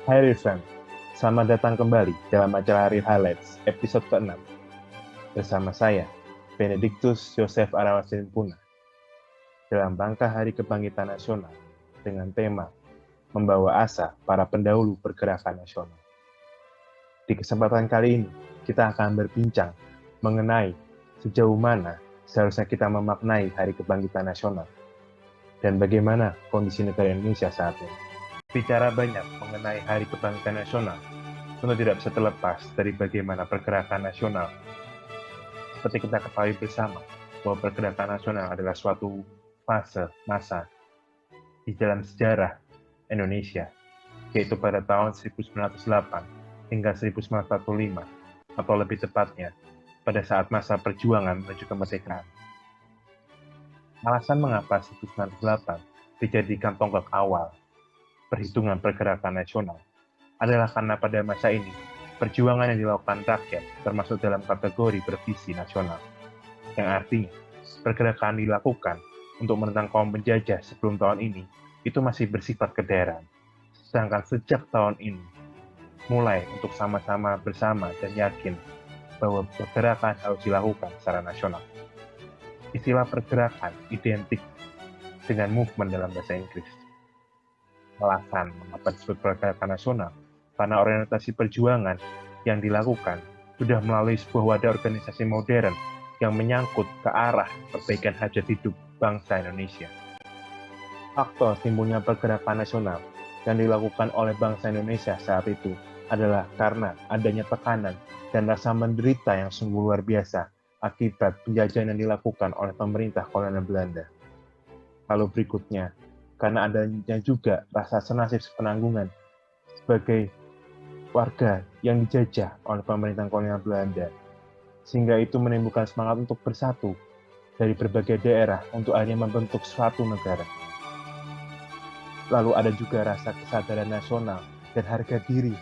Hai Rifan, selamat datang kembali dalam acara Real Highlights episode ke-6 bersama saya, Benedictus Joseph Arawasin Puna, dalam rangka Hari Kebangkitan Nasional dengan tema Membawa Asa Para Pendahulu Pergerakan Nasional. Di kesempatan kali ini, kita akan berbincang mengenai sejauh mana seharusnya kita memaknai Hari Kebangkitan Nasional dan bagaimana kondisi negara Indonesia saat ini. Bicara banyak mengenai Hari Kebangkitan Nasional, tentu tidak bisa terlepas dari bagaimana pergerakan nasional. Seperti kita ketahui bersama, bahwa pergerakan nasional adalah suatu masa di dalam sejarah Indonesia, yaitu pada tahun 1908 hingga 1945, atau lebih tepatnya, pada saat masa perjuangan menuju kemerdekaan. Alasan mengapa 1908 dijadikan tonggak awal perhitungan pergerakan nasional adalah karena pada masa ini, perjuangan yang dilakukan rakyat termasuk dalam kategori bervisi nasional, yang artinya pergerakan dilakukan untuk menentang kaum penjajah sebelum tahun ini itu masih bersifat kedaerahan. Sedangkan sejak tahun ini, mulai untuk sama-sama bersama dan yakin bahwa pergerakan harus dilakukan secara nasional. Istilah pergerakan identik dengan movement dalam bahasa Inggris. Alasan mengapa disebut pergerakan nasional karena orientasi perjuangan yang dilakukan sudah melalui sebuah wadah organisasi modern yang menyangkut ke arah perbaikan hajat hidup bangsa Indonesia. Faktor timbulnya pergerakan nasional yang dilakukan oleh bangsa Indonesia saat itu adalah karena adanya tekanan dan rasa menderita yang sungguh luar biasa akibat penjajahan yang dilakukan oleh pemerintah kolonial Belanda. Lalu berikutnya, karena adanya juga rasa senasib sepenanggungan sebagai warga yang dijajah oleh pemerintah kolonial Belanda, sehingga itu menimbulkan semangat untuk bersatu dari berbagai daerah untuk akhirnya membentuk suatu negara. Lalu ada juga rasa kesadaran nasional dan harga diri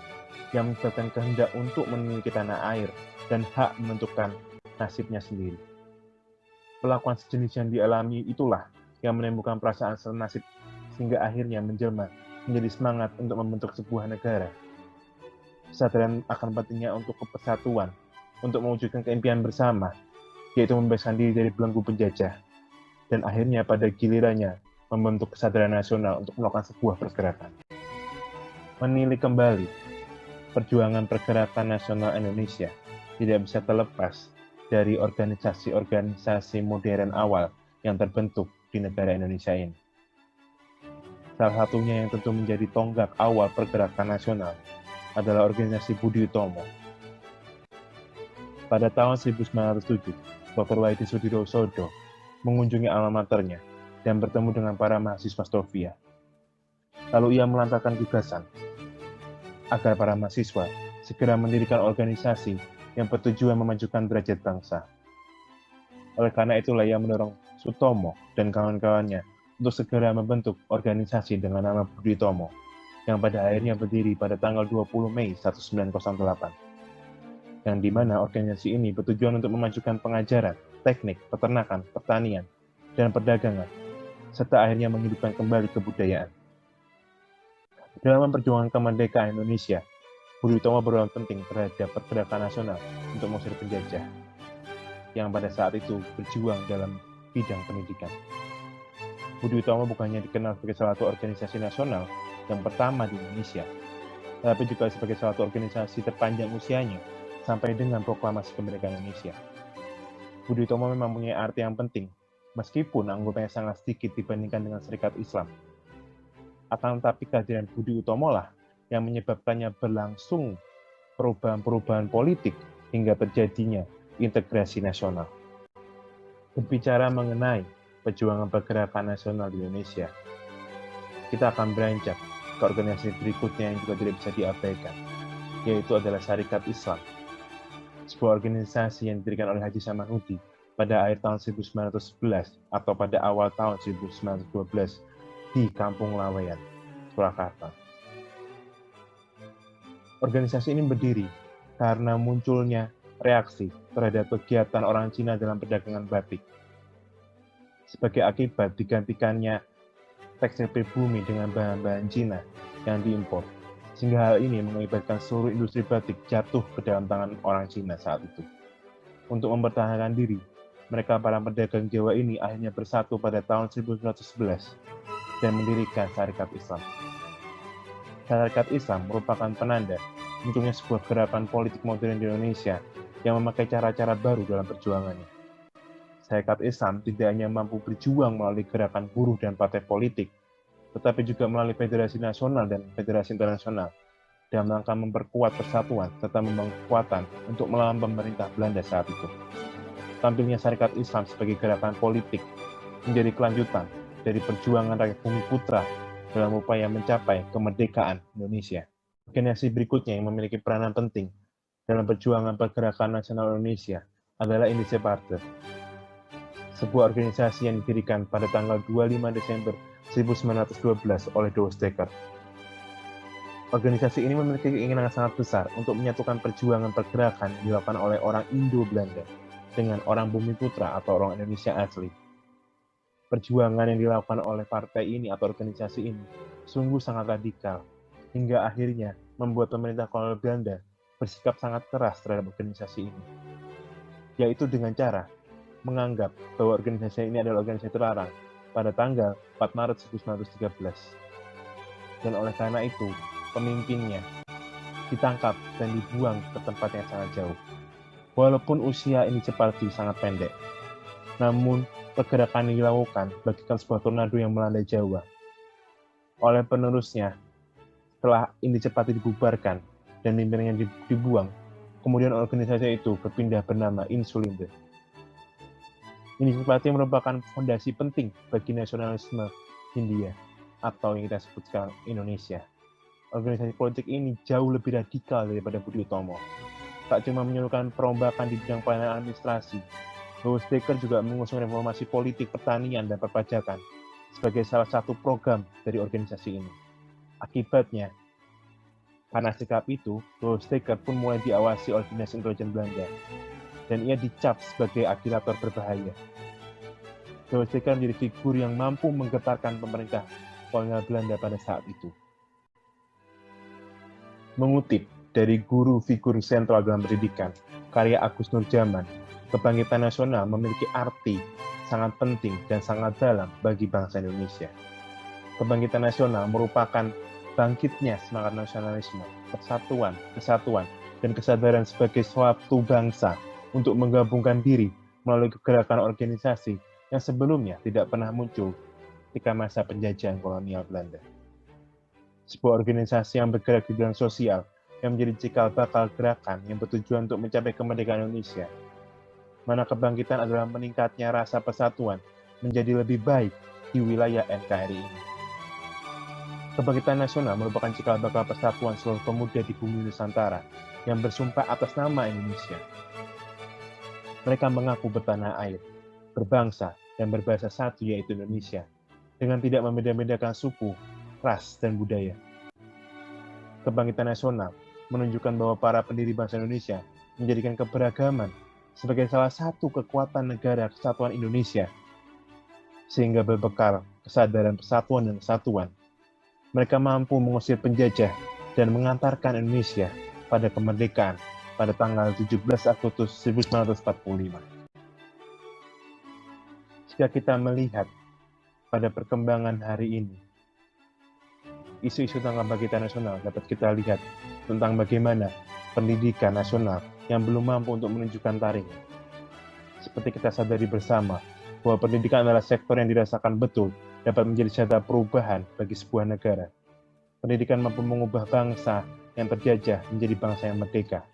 yang menyebabkan kehendak untuk memiliki tanah air dan hak menentukan nasibnya sendiri. Perlakuan sejenis yang dialami itulah yang menimbulkan perasaan senasib sehingga akhirnya menjelma menjadi semangat untuk membentuk sebuah negara. Kesadaran akan pentingnya untuk kepersatuan, untuk mewujudkan keimpian bersama, yaitu membebaskan diri dari belenggu penjajah, dan akhirnya pada gilirannya membentuk kesadaran nasional untuk melakukan sebuah pergerakan. Menilik kembali perjuangan pergerakan nasional Indonesia tidak bisa terlepas dari organisasi-organisasi modern awal yang terbentuk di negara Indonesia ini. Salah satunya yang tentu menjadi tonggak awal pergerakan nasional adalah organisasi Budi Utomo. Pada tahun 1907, Dr. Waidi Sudirosodo mengunjungi alma maternya dan bertemu dengan para mahasiswa Stovia. Lalu ia melantarkan gagasan agar para mahasiswa segera mendirikan organisasi yang bertujuan memajukan derajat bangsa. Oleh karena itulah ia mendorong Sutomo dan kawan-kawannya untuk segera membentuk organisasi dengan nama Budi Utomo, yang pada akhirnya berdiri pada tanggal 20 Mei 1908, yang dimana organisasi ini bertujuan untuk memajukan pengajaran, teknik, peternakan, pertanian, dan perdagangan, serta akhirnya menghidupkan kembali kebudayaan. Dalam memperjuangkan kemerdekaan Indonesia, Budi Utomo berperan penting terhadap pergerakan nasional untuk mengusir penjajah, yang pada saat itu berjuang dalam bidang pendidikan. Budi Utomo bukannya dikenal sebagai salah satu organisasi nasional yang pertama di Indonesia, tapi juga sebagai salah satu organisasi terpanjang usianya sampai dengan proklamasi kemerdekaan Indonesia. Budi Utomo memang punya arti yang penting, meskipun anggotanya sangat sedikit dibandingkan dengan Serikat Islam. Akan tetapi kehadiran Budi Utomo lah yang menyebabkannya berlangsung perubahan-perubahan politik hingga terjadinya integrasi nasional. Berbicara mengenai perjuangan pergerakan nasional di Indonesia, kita akan beranjak ke organisasi berikutnya yang juga tidak bisa diabaikan, yaitu adalah Syarikat Islam, sebuah organisasi yang didirikan oleh Haji Samanhudi pada akhir tahun 1911 atau pada awal tahun 1912 di Kampung Laweyan, Surakarta. Organisasi ini berdiri karena munculnya reaksi terhadap kegiatan orang Cina dalam perdagangan batik. Sebagai akibat digantikannya tekstil pribumi dengan bahan-bahan Cina yang diimpor, sehingga hal ini mengakibatkan seluruh industri batik jatuh ke dalam tangan orang Cina saat itu. Untuk mempertahankan diri, mereka para pedagang Jawa ini akhirnya bersatu pada tahun 1911 dan mendirikan Sarekat Islam. Sarekat Islam merupakan penanda munculnya sebuah gerakan politik modern di Indonesia yang memakai cara-cara baru dalam perjuangannya. Sarekat Islam tidak hanya mampu berjuang melalui gerakan buruh dan partai politik, tetapi juga melalui federasi nasional dan federasi internasional dalam rangka memperkuat persatuan serta membangun kekuatan untuk melawan pemerintah Belanda saat itu. Tampilnya Sarekat Islam sebagai gerakan politik menjadi kelanjutan dari perjuangan rakyat Bumiputra dalam upaya mencapai kemerdekaan Indonesia. Organisasi berikutnya yang memiliki peranan penting dalam perjuangan pergerakan nasional Indonesia adalah Indonesia Partai, sebuah organisasi yang didirikan pada tanggal 25 Desember 1912 oleh Douwe Steker. Organisasi ini memiliki keinginan yang sangat besar untuk menyatukan perjuangan pergerakan yang dilakukan oleh orang Indo-Belanda dengan orang Bumiputra atau orang Indonesia asli. Perjuangan yang dilakukan oleh partai ini atau organisasi ini sungguh sangat radikal, hingga akhirnya membuat pemerintah kolonial Belanda bersikap sangat keras terhadap organisasi ini, yaitu dengan cara menganggap bahwa organisasi ini adalah organisasi terlarang pada tanggal 4 Maret 1913. Dan oleh karena itu, pemimpinnya ditangkap dan dibuang ke tempat yang sangat jauh. Walaupun usia ini Party sangat pendek, namun pergerakan yang dilakukan bagaikan sebuah tornado yang melanda Jawa. Oleh penerusnya, setelah Indonesia Party dibubarkan dan pimpinannya dibuang, kemudian organisasi itu berpindah bernama Insulinde. Indonesia Party merupakan fondasi penting bagi nasionalisme Hindia atau yang kita sebut sekarang Indonesia. Organisasi politik ini jauh lebih radikal daripada Budi Utomo. Tak cuma menyuruhkan perombakan di bidang pelayanan administrasi, Douwe Steker juga mengusung reformasi politik pertanian dan perpajakan sebagai salah satu program dari organisasi ini. Akibatnya, karena sikap itu, Douwe Steker pun mulai diawasi oleh dinas intelijen Belanda, dan ia dicap sebagai agitator berbahaya. Douwe Steker menjadi figur yang mampu menggetarkan pemerintah kolonial Belanda pada saat itu. Mengutip dari guru figur sentral dalam pendidikan, karya Agus Nurjaman, kebangkitan nasional memiliki arti sangat penting dan sangat dalam bagi bangsa Indonesia. Kebangkitan nasional merupakan bangkitnya semangat nasionalisme, persatuan, kesatuan, dan kesadaran sebagai suatu bangsa untuk menggabungkan diri melalui gerakan organisasi yang sebelumnya tidak pernah muncul ketika masa penjajahan kolonial Belanda. Sebuah organisasi yang bergerak di bidang sosial yang menjadi cikal bakal gerakan yang bertujuan untuk mencapai kemerdekaan Indonesia, mana kebangkitan adalah meningkatnya rasa persatuan menjadi lebih baik di wilayah NKRI ini. Kebangkitan nasional merupakan cikal bakal persatuan seluruh pemuda di bumi Nusantara yang bersumpah atas nama Indonesia. Mereka mengaku bertanah air, berbangsa, dan berbahasa satu yaitu Indonesia, dengan tidak membeda-bedakan suku, ras, dan budaya. Kebangkitan nasional menunjukkan bahwa para pendiri bangsa Indonesia menjadikan keberagaman sebagai salah satu kekuatan negara kesatuan Indonesia, sehingga berbekal kesadaran persatuan dan kesatuan, mereka mampu mengusir penjajah dan mengantarkan Indonesia pada kemerdekaan pada tanggal 17 Agustus 1945. Jika kita melihat pada perkembangan hari ini, isu-isu tentang kebangkitan nasional dapat kita lihat tentang bagaimana pendidikan nasional yang belum mampu untuk menunjukkan taringnya. Seperti kita sadari bersama bahwa pendidikan adalah sektor yang dirasakan betul dapat menjadi senjata perubahan bagi sebuah negara. Pendidikan mampu mengubah bangsa yang terjajah menjadi bangsa yang merdeka.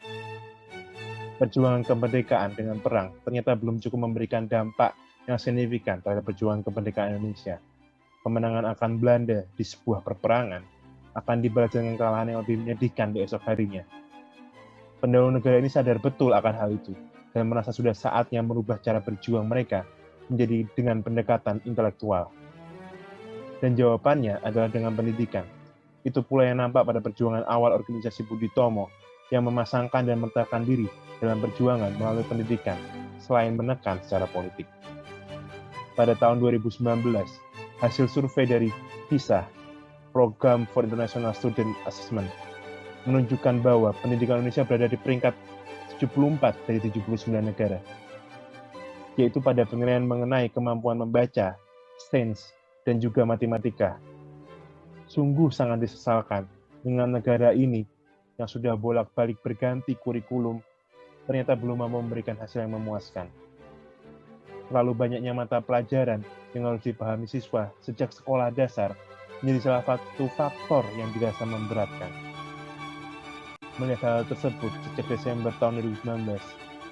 Perjuangan kemerdekaan dengan perang ternyata belum cukup memberikan dampak yang signifikan terhadap perjuangan kemerdekaan Indonesia. Kemenangan akan Belanda di sebuah peperangan akan dibalas dengan kekalahan yang lebih menyedihkan di esok harinya. Pendahulu negara ini sadar betul akan hal itu dan merasa sudah saatnya merubah cara berjuang mereka menjadi dengan pendekatan intelektual. Dan jawabannya adalah dengan pendidikan. Itu pula yang nampak pada perjuangan awal organisasi Budi Utomo yang memasangkan dan meletakkan diri dalam perjuangan melalui pendidikan selain menekan secara politik. Pada tahun 2019, hasil survei dari PISA, Program for International Student Assessment, menunjukkan bahwa pendidikan Indonesia berada di peringkat 74 dari 79 negara, yaitu pada penilaian mengenai kemampuan membaca, sains, dan juga matematika. Sungguh sangat disesalkan dengan negara ini yang sudah bolak-balik berganti kurikulum, ternyata belum mampu memberikan hasil yang memuaskan. Terlalu banyaknya mata pelajaran yang harus dipahami siswa sejak sekolah dasar menjadi salah satu faktor yang dirasa memberatkan. Melihat hal tersebut, sejak Desember tahun 2019,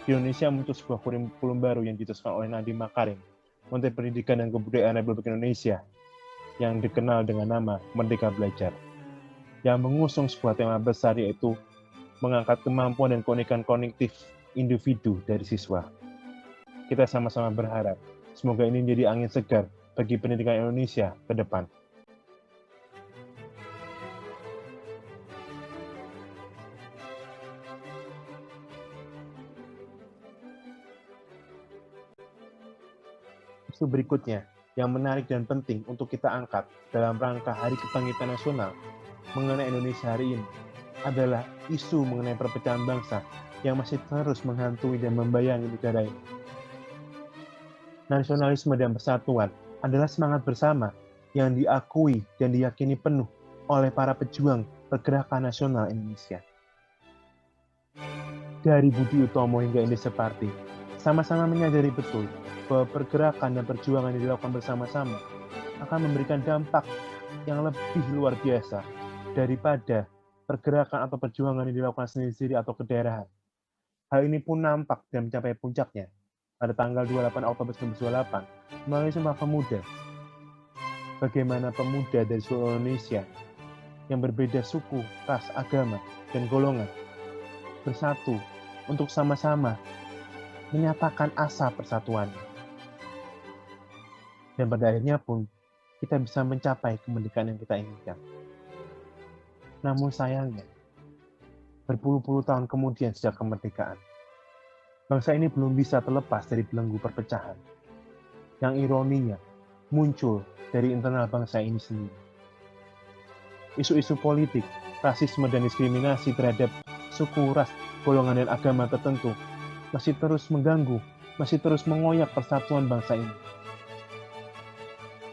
di Indonesia muncul sebuah kurikulum baru yang diteruskan oleh Nadiem Makarim, Menteri Pendidikan dan Kebudayaan Republik Indonesia, yang dikenal dengan nama Merdeka Belajar, yang mengusung sebuah tema besar, yaitu mengangkat kemampuan dan keunikan kognitif individu dari siswa. Kita sama-sama berharap semoga ini menjadi angin segar bagi pendidikan Indonesia ke depan. Isu berikutnya yang menarik dan penting untuk kita angkat dalam rangka Hari Kebangkitan Nasional mengenai Indonesia hari ini adalah isu mengenai perpecahan bangsa yang masih terus menghantui dan membayangi negara ini. Nasionalisme dan persatuan adalah semangat bersama yang diakui dan diyakini penuh oleh para pejuang pergerakan nasional Indonesia. Dari Budi Utomo hingga Indi Separti, sama-sama menyadari betul bahwa pergerakan dan perjuangan yang dilakukan bersama-sama akan memberikan dampak yang lebih luar biasa daripada pergerakan atau perjuangan yang dilakukan sendiri-sendiri atau kedaerahan. Hal ini pun nampak dan mencapai puncaknya pada tanggal 28 Oktober 1928 melalui Sumpah Pemuda. Bagaimana pemuda dari seluruh Indonesia yang berbeda suku, ras, agama, dan golongan bersatu untuk sama-sama menyatakan asa persatuannya. Dan pada akhirnya pun kita bisa mencapai kemerdekaan yang kita inginkan. Namun sayangnya, berpuluh-puluh tahun kemudian sejak kemerdekaan, bangsa ini belum bisa terlepas dari belenggu perpecahan, yang ironinya muncul dari internal bangsa ini sendiri. Isu-isu politik, rasisme dan diskriminasi terhadap suku, ras, golongan dan agama tertentu masih terus mengganggu, masih terus mengoyak persatuan bangsa ini.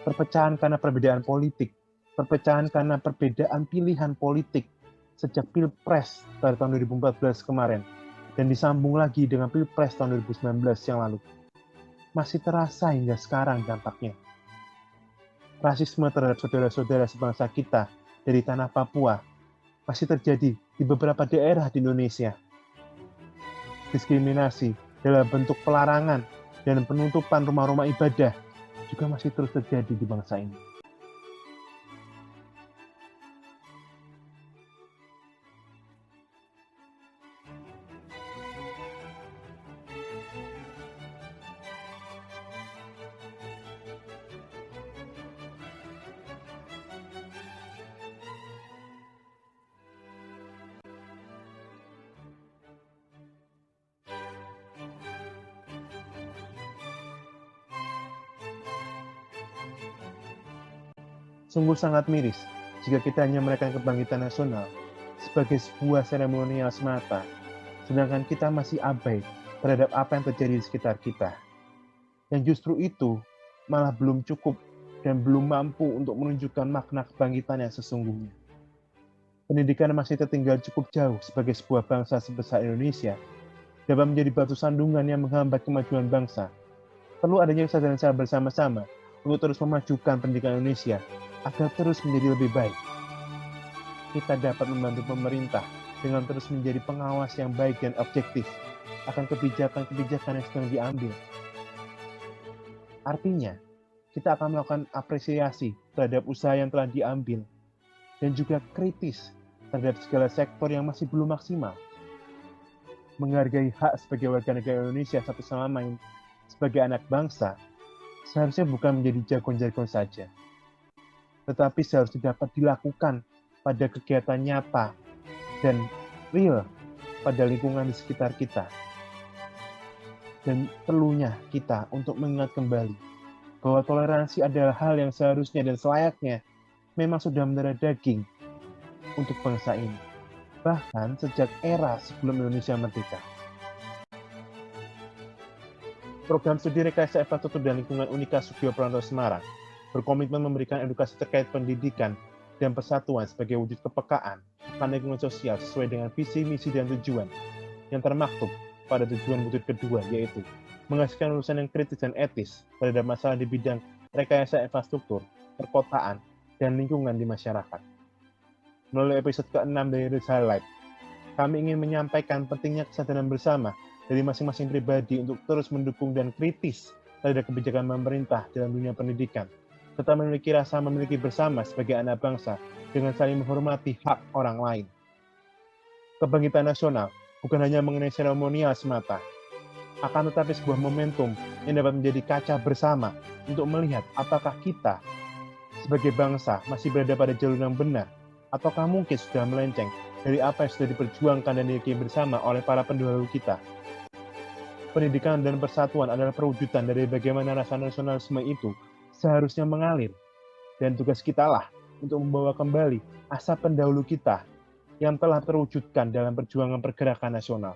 Perpecahan karena perbedaan politik, perpecahan karena perbedaan pilihan politik sejak Pilpres pada tahun 2014 kemarin, dan disambung lagi dengan Pilpres tahun 2019 yang lalu, masih terasa hingga sekarang dampaknya. Rasisme terhadap saudara-saudara sebangsa kita dari tanah Papua masih terjadi di beberapa daerah di Indonesia. Diskriminasi dalam bentuk pelarangan dan penutupan rumah-rumah ibadah juga masih terus terjadi di bangsa ini. Sungguh sangat miris jika kita hanya merayakan kebangkitan nasional sebagai sebuah seremonial semata, sedangkan kita masih abai terhadap apa yang terjadi di sekitar kita. Yang justru itu malah belum cukup dan belum mampu untuk menunjukkan makna kebangkitan yang sesungguhnya. Pendidikan masih tertinggal cukup jauh sebagai sebuah bangsa sebesar Indonesia dapat menjadi batu sandungan yang menghambat kemajuan bangsa. Perlu adanya kesadaran secara bersama-sama untuk terus memajukan pendidikan Indonesia agar terus menjadi lebih baik. Kita dapat membantu pemerintah dengan terus menjadi pengawas yang baik dan objektif akan kebijakan-kebijakan yang sedang diambil. Artinya, kita akan melakukan apresiasi terhadap usaha yang telah diambil dan juga kritis terhadap segala sektor yang masih belum maksimal. Menghargai hak sebagai warga negara Indonesia satu sama lain sebagai anak bangsa seharusnya bukan menjadi jargon-jargon saja, tetapi seharusnya dapat dilakukan pada kegiatan nyata dan real pada lingkungan di sekitar kita. Dan perlunya kita untuk mengingat kembali bahwa toleransi adalah hal yang seharusnya dan selayaknya memang sudah mendarah daging untuk bangsa ini. bahkan sejak era sebelum Indonesia merdeka. Program studi rekayasa infrastruktur dan lingkungan Unika Sugio Pranoto Semarang berkomitmen memberikan edukasi terkait pendidikan dan persatuan sebagai wujud kepekaan akan lingkungan sosial sesuai dengan visi, misi, dan tujuan yang termaktub pada tujuan wujud kedua, yaitu menghasilkan lulusan yang kritis dan etis terhadap masalah di bidang rekayasa infrastruktur, perkotaan, dan lingkungan di masyarakat. Melalui episode ke-6 dari Rich Highlight, kami ingin menyampaikan pentingnya kesadaran bersama dari masing-masing pribadi untuk terus mendukung dan kritis terhadap kebijakan pemerintah dalam dunia pendidikan, serta memiliki rasa memiliki bersama sebagai anak bangsa dengan saling menghormati hak orang lain. Kebangkitan nasional bukan hanya mengenai seremonial semata, akan tetapi sebuah momentum yang dapat menjadi kaca bersama untuk melihat apakah kita sebagai bangsa masih berada pada jalur yang benar, ataukah mungkin sudah melenceng dari apa yang sudah diperjuangkan dan dimiliki bersama oleh para pendahulu kita. Pendidikan dan persatuan adalah perwujudan dari bagaimana rasa nasionalisme itu seharusnya mengalir, dan tugas kita lah untuk membawa kembali asa pendahulu kita yang telah terwujudkan dalam perjuangan pergerakan nasional.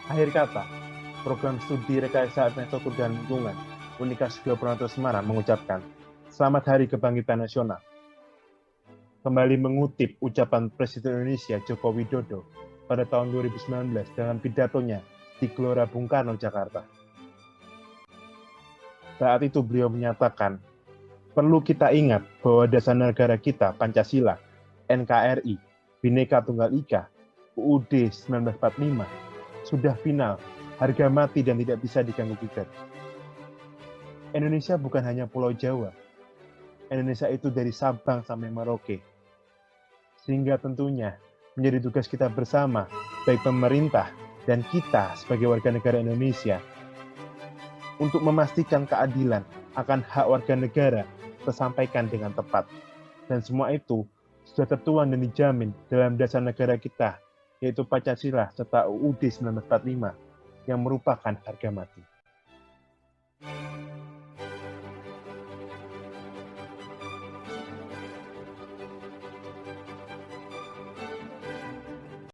Akhir kata, program studi rekayasa infrastruktur dan lingkungan Unika Sugio Pranoto Semarang mengucapkan, Selamat Hari Kebangkitan Nasional. Kembali mengutip ucapan Presiden Indonesia Joko Widodo pada tahun 2019 dalam pidatonya di Gelora Bung Karno, Jakarta. Saat itu beliau menyatakan, perlu kita ingat bahwa dasar negara kita, Pancasila, NKRI, Bhinneka Tunggal Ika, UUD 1945, sudah final, harga mati dan tidak bisa diganggu-gugat. Indonesia bukan hanya Pulau Jawa. Indonesia itu dari Sabang sampai Merauke. Sehingga tentunya menjadi tugas kita bersama, baik pemerintah dan kita sebagai warga negara Indonesia, untuk memastikan keadilan akan hak warga negara tersampaikan dengan tepat. Dan semua itu sudah tertuang dan dijamin dalam dasar negara kita, yaitu Pancasila serta UUD 1945 yang merupakan harga mati.